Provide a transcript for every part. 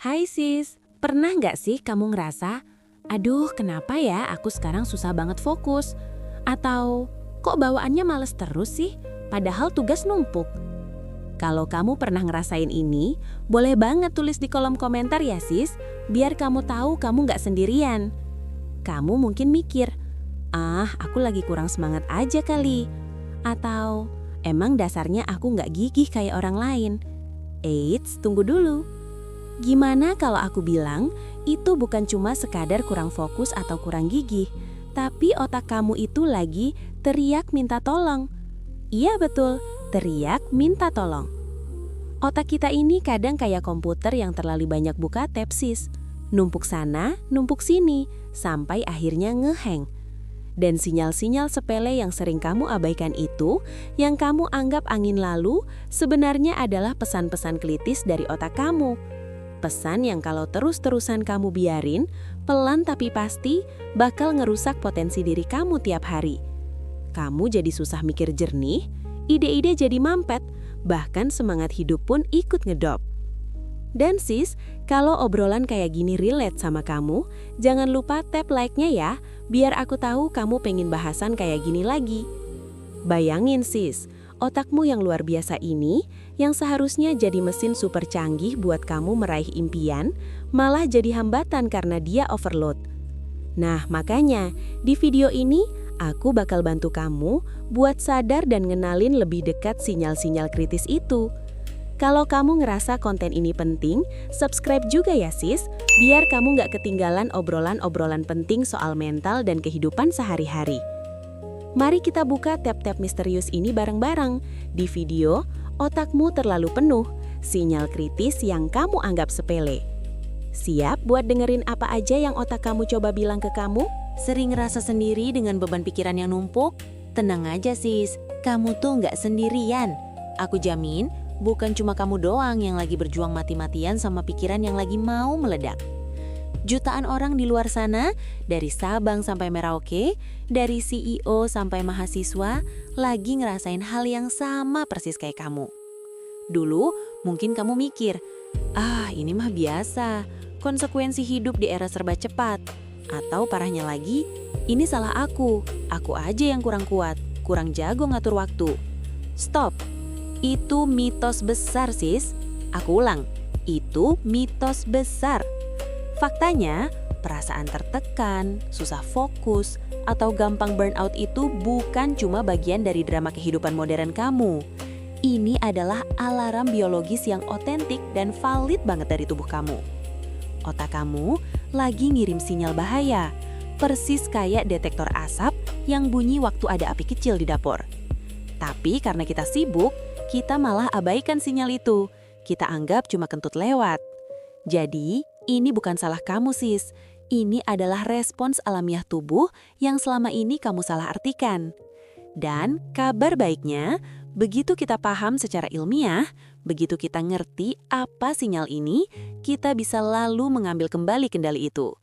Hai sis, pernah nggak sih kamu ngerasa, aduh kenapa ya aku sekarang susah banget fokus? Atau kok bawaannya males terus sih, padahal tugas numpuk? Kalau kamu pernah ngerasain ini, boleh banget tulis di kolom komentar ya sis, biar kamu tahu kamu nggak sendirian. Kamu mungkin mikir, aku lagi kurang semangat aja kali. Atau, emang dasarnya aku nggak gigih kayak orang lain. Eits, tunggu dulu. Gimana kalau aku bilang, itu bukan cuma sekadar kurang fokus atau kurang gigih, tapi otak kamu itu lagi teriak minta tolong. Iya betul, teriak minta tolong. Otak kita ini kadang kayak komputer yang terlalu banyak buka tab sis. Numpuk sana, numpuk sini, sampai akhirnya ngeheng. Dan sinyal-sinyal sepele yang sering kamu abaikan itu, yang kamu anggap angin lalu, sebenarnya adalah pesan-pesan kritis dari otak kamu. Pesan yang kalau terus-terusan kamu biarin, pelan tapi pasti bakal ngerusak potensi diri kamu tiap hari. Kamu jadi susah mikir jernih, ide-ide jadi mampet, bahkan semangat hidup pun ikut ngedop. Dan sis, kalau obrolan kayak gini relate sama kamu, jangan lupa tap like-nya ya, biar aku tahu kamu pengen bahasan kayak gini lagi. Bayangin sis, otakmu yang luar biasa ini, yang seharusnya jadi mesin super canggih buat kamu meraih impian, malah jadi hambatan karena dia overload. Nah makanya, di video ini aku bakal bantu kamu buat sadar dan ngenalin lebih dekat sinyal-sinyal kritis itu. Kalau kamu ngerasa konten ini penting, subscribe juga ya sis, biar kamu nggak ketinggalan obrolan-obrolan penting soal mental dan kehidupan sehari-hari. Mari kita buka tab-tab misterius ini bareng-bareng. Di video, otakmu terlalu penuh, sinyal kritis yang kamu anggap sepele. Siap buat dengerin apa aja yang otak kamu coba bilang ke kamu? Sering ngerasa sendiri dengan beban pikiran yang numpuk? Tenang aja sis, kamu tuh nggak sendirian. Aku jamin, bukan cuma kamu doang yang lagi berjuang mati-matian sama pikiran yang lagi mau meledak. Jutaan orang di luar sana, dari Sabang sampai Merauke, dari CEO sampai mahasiswa, lagi ngerasain hal yang sama persis kayak kamu. Dulu, mungkin kamu mikir, ini mah biasa, konsekuensi hidup di era serba cepat. Atau parahnya lagi, ini salah aku aja yang kurang kuat, kurang jago ngatur waktu. Stop, itu mitos besar sis. Aku ulang, itu mitos besar. Faktanya, perasaan tertekan, susah fokus, atau gampang burnout itu bukan cuma bagian dari drama kehidupan modern kamu. Ini adalah alarm biologis yang otentik dan valid banget dari tubuh kamu. Otak kamu lagi ngirim sinyal bahaya, persis kayak detektor asap yang bunyi waktu ada api kecil di dapur. Tapi karena kita sibuk, kita malah abaikan sinyal itu. Kita anggap cuma kentut lewat. Jadi, ini bukan salah kamu sis. Ini adalah respons alamiah tubuh yang selama ini kamu salah artikan. Dan kabar baiknya, begitu kita paham secara ilmiah, begitu kita ngerti apa sinyal ini, kita bisa lalu mengambil kembali kendali itu.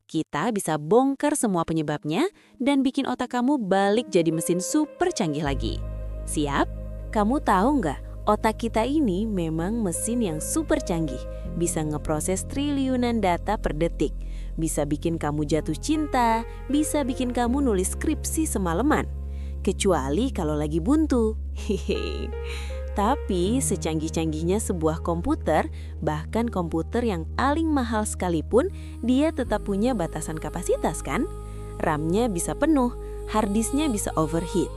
Kita bisa bongkar semua penyebabnya dan bikin otak kamu balik jadi mesin super canggih lagi. Siap? Kamu tahu nggak? Otak kita ini memang mesin yang super canggih, bisa ngeproses triliunan data per detik, bisa bikin kamu jatuh cinta, bisa bikin kamu nulis skripsi semalaman. Kecuali kalau lagi buntu. Tapi secanggih-canggihnya sebuah komputer, bahkan komputer yang paling mahal sekalipun, dia tetap punya batasan kapasitas kan? RAM-nya bisa penuh, hard disk-nya bisa overheat.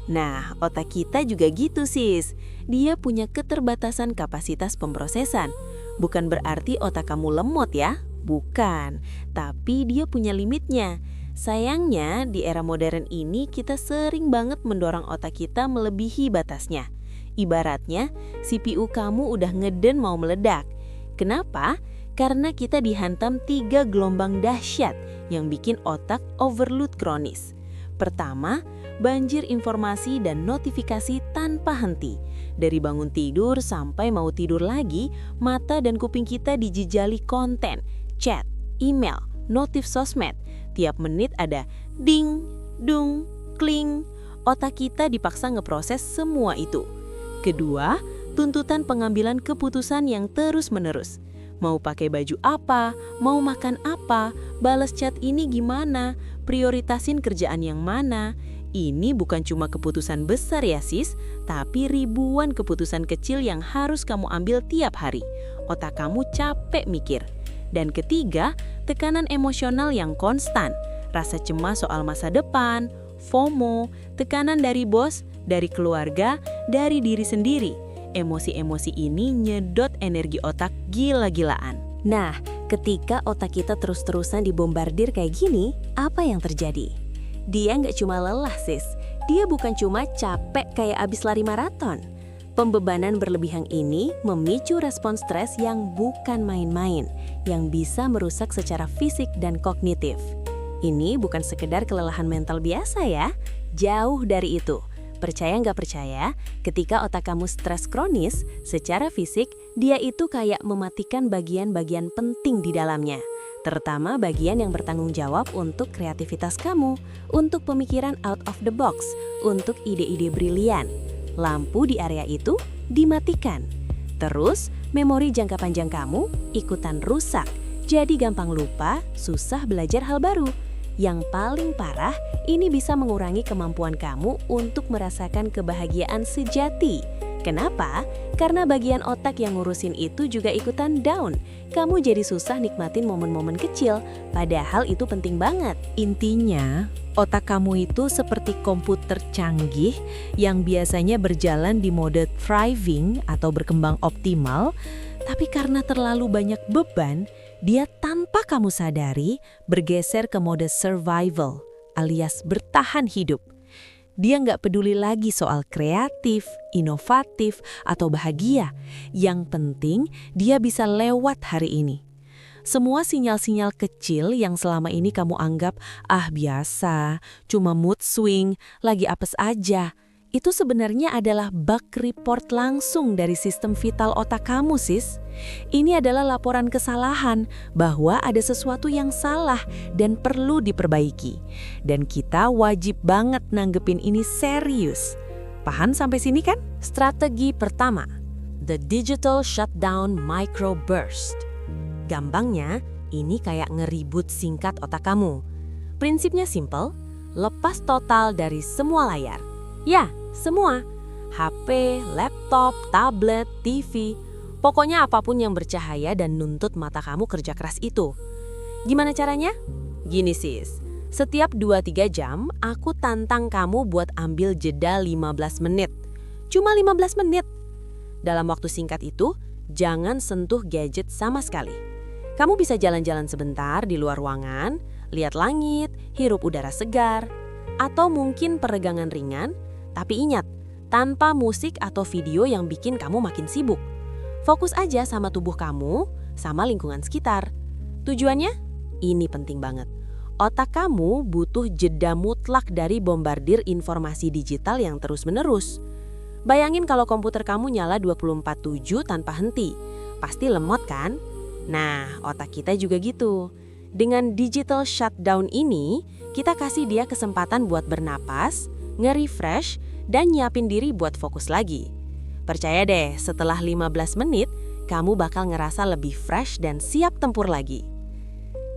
Nah, otak kita juga gitu sis. Dia punya keterbatasan kapasitas pemrosesan. Bukan berarti otak kamu lemot ya, bukan. Tapi dia punya limitnya. Sayangnya, di era modern ini kita sering banget mendorong otak kita melebihi batasnya. Ibaratnya, CPU kamu udah ngeden mau meledak. Kenapa? Karena kita dihantam 3 gelombang dahsyat yang bikin otak overload kronis. Pertama, banjir informasi dan notifikasi tanpa henti. Dari bangun tidur sampai mau tidur lagi, mata dan kuping kita dijejali konten, chat, email, notif sosmed. Tiap menit ada ding, dung, kling. Otak kita dipaksa ngeproses semua itu. Kedua, tuntutan pengambilan keputusan yang terus-menerus. Mau pakai baju apa, mau makan apa, balas chat ini gimana, prioritasin kerjaan yang mana. Ini bukan cuma keputusan besar ya sis, tapi ribuan keputusan kecil yang harus kamu ambil tiap hari. Otak kamu capek mikir. Dan ketiga, tekanan emosional yang konstan. Rasa cemas soal masa depan, FOMO, tekanan dari bos, dari keluarga, dari diri sendiri. Emosi-emosi ini nyedot energi otak gila-gilaan. Nah, ketika otak kita terus-terusan dibombardir kayak gini, apa yang terjadi? Dia nggak cuma lelah sis, dia bukan cuma capek kayak abis lari maraton. Pembebanan berlebihan ini memicu respon stres yang bukan main-main, yang bisa merusak secara fisik dan kognitif. Ini bukan sekedar kelelahan mental biasa ya, jauh dari itu. Percaya nggak percaya, ketika otak kamu stres kronis, secara fisik, dia itu kayak mematikan bagian-bagian penting di dalamnya. Terutama bagian yang bertanggung jawab untuk kreativitas kamu, untuk pemikiran out of the box, untuk ide-ide brilian. Lampu di area itu dimatikan. Terus, memori jangka panjang kamu ikutan rusak, jadi gampang lupa, susah belajar hal baru. Yang paling parah, ini bisa mengurangi kemampuan kamu untuk merasakan kebahagiaan sejati. Kenapa? Karena bagian otak yang ngurusin itu juga ikutan down. Kamu jadi susah nikmatin momen-momen kecil, padahal itu penting banget. Intinya, otak kamu itu seperti komputer canggih yang biasanya berjalan di mode thriving atau berkembang optimal, tapi karena terlalu banyak beban, dia tanpa kamu sadari bergeser ke mode survival alias bertahan hidup. Dia nggak peduli lagi soal kreatif, inovatif, atau bahagia. Yang penting, dia bisa lewat hari ini. Semua sinyal-sinyal kecil yang selama ini kamu anggap, biasa, cuma mood swing, lagi apes aja. Itu sebenarnya adalah bug report langsung dari sistem vital otak kamu, sis. Ini adalah laporan kesalahan bahwa ada sesuatu yang salah dan perlu diperbaiki. Dan kita wajib banget nanggepin ini serius. Paham sampai sini kan? Strategi pertama, the digital shutdown microburst. Gampangnya, ini kayak ngeribut singkat otak kamu. Prinsipnya simple, lepas total dari semua layar. Ya, semua. HP, laptop, tablet, TV. Pokoknya apapun yang bercahaya dan nuntut mata kamu kerja keras itu. Gimana caranya? Gini sis, setiap 2-3 jam aku tantang kamu buat ambil jeda 15 menit. Cuma 15 menit. Dalam waktu singkat itu, jangan sentuh gadget sama sekali. Kamu bisa jalan-jalan sebentar di luar ruangan, lihat langit, hirup udara segar, atau mungkin peregangan ringan. Tapi ingat, tanpa musik atau video yang bikin kamu makin sibuk. Fokus aja sama tubuh kamu, sama lingkungan sekitar. Tujuannya? Ini penting banget. Otak kamu butuh jeda mutlak dari bombardir informasi digital yang terus-menerus. Bayangin kalau komputer kamu nyala 24/7 tanpa henti. Pasti lemot kan? Nah, otak kita juga gitu. Dengan digital shutdown ini, kita kasih dia kesempatan buat bernapas, nge-refresh, dan nyiapin diri buat fokus lagi. Percaya deh, setelah 15 menit, kamu bakal ngerasa lebih fresh dan siap tempur lagi.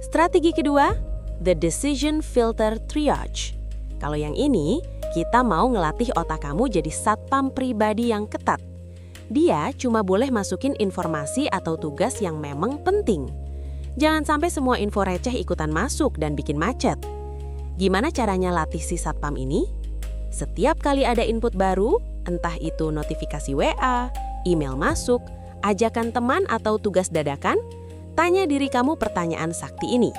Strategi kedua, the decision filter triage. Kalau yang ini, kita mau ngelatih otak kamu jadi satpam pribadi yang ketat. Dia cuma boleh masukin informasi atau tugas yang memang penting. Jangan sampai semua info receh ikutan masuk dan bikin macet. Gimana caranya latih si satpam ini? Setiap kali ada input baru, entah itu notifikasi WA, email masuk, ajakan teman atau tugas dadakan, tanya diri kamu pertanyaan sakti ini.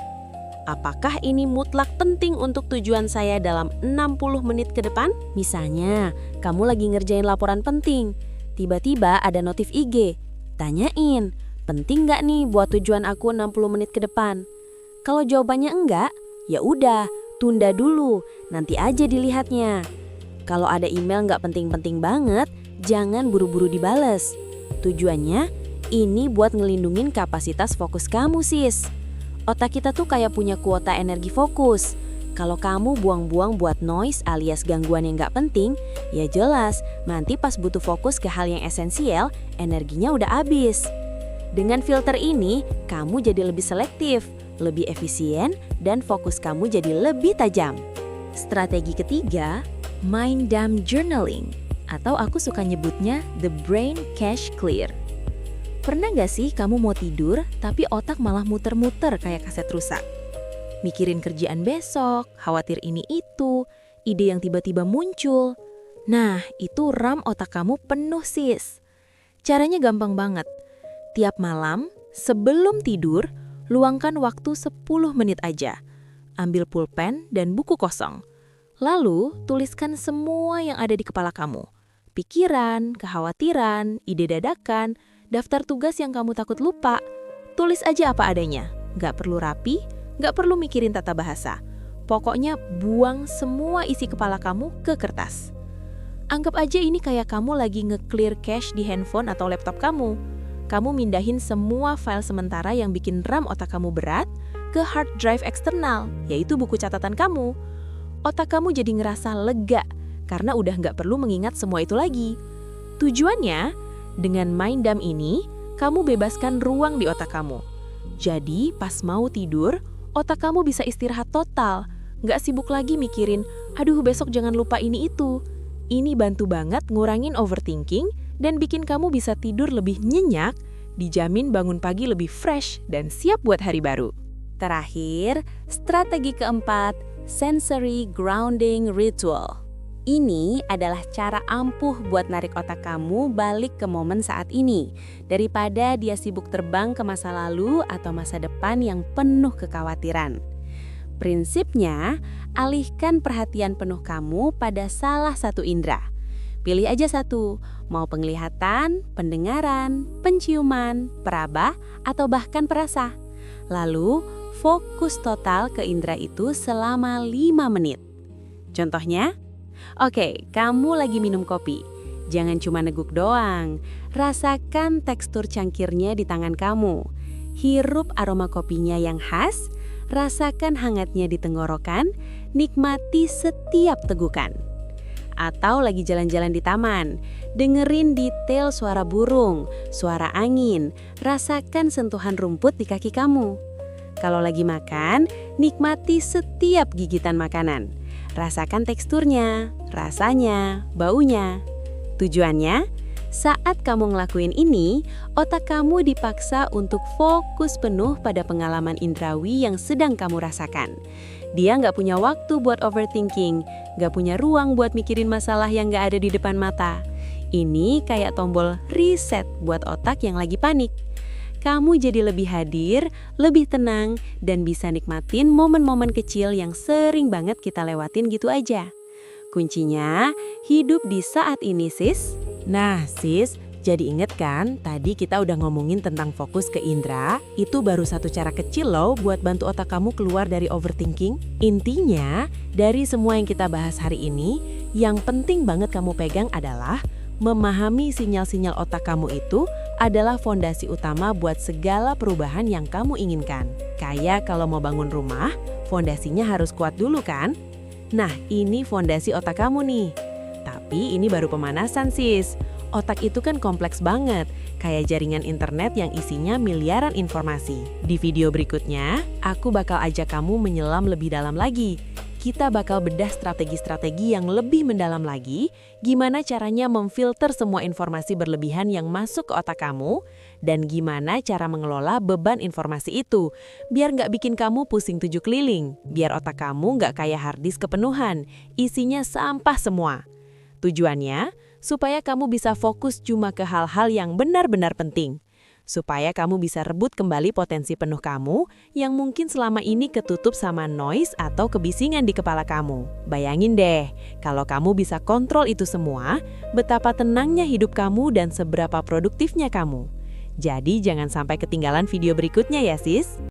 Apakah ini mutlak penting untuk tujuan saya dalam 60 menit ke depan? Misalnya, kamu lagi ngerjain laporan penting, tiba-tiba ada notif IG. Tanyain, penting nggak nih buat tujuan aku 60 menit ke depan? Kalau jawabannya enggak, ya udah, tunda dulu, nanti aja dilihatnya. Kalau ada email nggak penting-penting banget, jangan buru-buru dibales. Tujuannya, ini buat ngelindungin kapasitas fokus kamu, sis. Otak kita tuh kayak punya kuota energi fokus. Kalau kamu buang-buang buat noise alias gangguan yang nggak penting, ya jelas nanti pas butuh fokus ke hal yang esensial, energinya udah habis. Dengan filter ini, kamu jadi lebih selektif, lebih efisien, dan fokus kamu jadi lebih tajam. Strategi ketiga, mind dump journaling, atau aku suka nyebutnya the brain cache clear. Pernah nggak sih kamu mau tidur, tapi otak malah muter-muter kayak kaset rusak? Mikirin kerjaan besok, khawatir ini itu, ide yang tiba-tiba muncul. Nah, itu RAM otak kamu penuh sis. Caranya gampang banget. Tiap malam, sebelum tidur, luangkan waktu 10 menit aja. Ambil pulpen dan buku kosong. Lalu, tuliskan semua yang ada di kepala kamu. Pikiran, kekhawatiran, ide dadakan, daftar tugas yang kamu takut lupa. Tulis aja apa adanya. Nggak perlu rapi, nggak perlu mikirin tata bahasa. Pokoknya buang semua isi kepala kamu ke kertas. Anggap aja ini kayak kamu lagi nge-clear cache di handphone atau laptop kamu. Kamu mindahin semua file sementara yang bikin RAM otak kamu berat ke hard drive eksternal, yaitu buku catatan kamu. Otak kamu jadi ngerasa lega, karena udah nggak perlu mengingat semua itu lagi. Tujuannya, dengan mind dump ini, kamu bebaskan ruang di otak kamu. Jadi, pas mau tidur, otak kamu bisa istirahat total. Nggak sibuk lagi mikirin, aduh besok jangan lupa ini itu. Ini bantu banget ngurangin overthinking dan bikin kamu bisa tidur lebih nyenyak, dijamin bangun pagi lebih fresh dan siap buat hari baru. Terakhir, strategi keempat, sensory grounding ritual. Ini adalah cara ampuh buat narik otak kamu balik ke momen saat ini, daripada dia sibuk terbang ke masa lalu atau masa depan yang penuh kekhawatiran. Prinsipnya, alihkan perhatian penuh kamu pada salah satu indera. Pilih aja satu, mau penglihatan, pendengaran, penciuman, peraba, atau bahkan perasa. Lalu, fokus total ke indera itu selama 5 menit. Contohnya, oke, kamu lagi minum kopi. Jangan cuma neguk doang, rasakan tekstur cangkirnya di tangan kamu. Hirup aroma kopinya yang khas, rasakan hangatnya di tenggorokan, nikmati setiap tegukan. Atau lagi jalan-jalan di taman, dengerin detail suara burung, suara angin, rasakan sentuhan rumput di kaki kamu. Kalau lagi makan, nikmati setiap gigitan makanan. Rasakan teksturnya, rasanya, baunya. Tujuannya, saat kamu ngelakuin ini, otak kamu dipaksa untuk fokus penuh pada pengalaman indrawi yang sedang kamu rasakan. Dia nggak punya waktu buat overthinking, nggak punya ruang buat mikirin masalah yang nggak ada di depan mata. Ini kayak tombol reset buat otak yang lagi panik. Kamu jadi lebih hadir, lebih tenang, dan bisa nikmatin momen-momen kecil yang sering banget kita lewatin gitu aja. Kuncinya, hidup di saat ini sis. Nah sis, jadi inget kan tadi kita udah ngomongin tentang fokus ke indera, itu baru satu cara kecil loh buat bantu otak kamu keluar dari overthinking. Intinya, dari semua yang kita bahas hari ini, yang penting banget kamu pegang adalah memahami sinyal-sinyal otak kamu itu adalah fondasi utama buat segala perubahan yang kamu inginkan. Kayak kalau mau bangun rumah, fondasinya harus kuat dulu kan? Nah, ini fondasi otak kamu nih. Tapi ini baru pemanasan sis. Otak itu kan kompleks banget, kayak jaringan internet yang isinya miliaran informasi. Di video berikutnya, aku bakal ajak kamu menyelam lebih dalam lagi. Kita bakal bedah strategi-strategi yang lebih mendalam lagi, gimana caranya memfilter semua informasi berlebihan yang masuk ke otak kamu, dan gimana cara mengelola beban informasi itu, biar nggak bikin kamu pusing 7 keliling, biar otak kamu nggak kayak harddisk kepenuhan, isinya sampah semua. Tujuannya, supaya kamu bisa fokus cuma ke hal-hal yang benar-benar penting. Supaya kamu bisa rebut kembali potensi penuh kamu yang mungkin selama ini ketutup sama noise atau kebisingan di kepala kamu. Bayangin deh, kalau kamu bisa kontrol itu semua, betapa tenangnya hidup kamu dan seberapa produktifnya kamu. Jadi jangan sampai ketinggalan video berikutnya ya sis.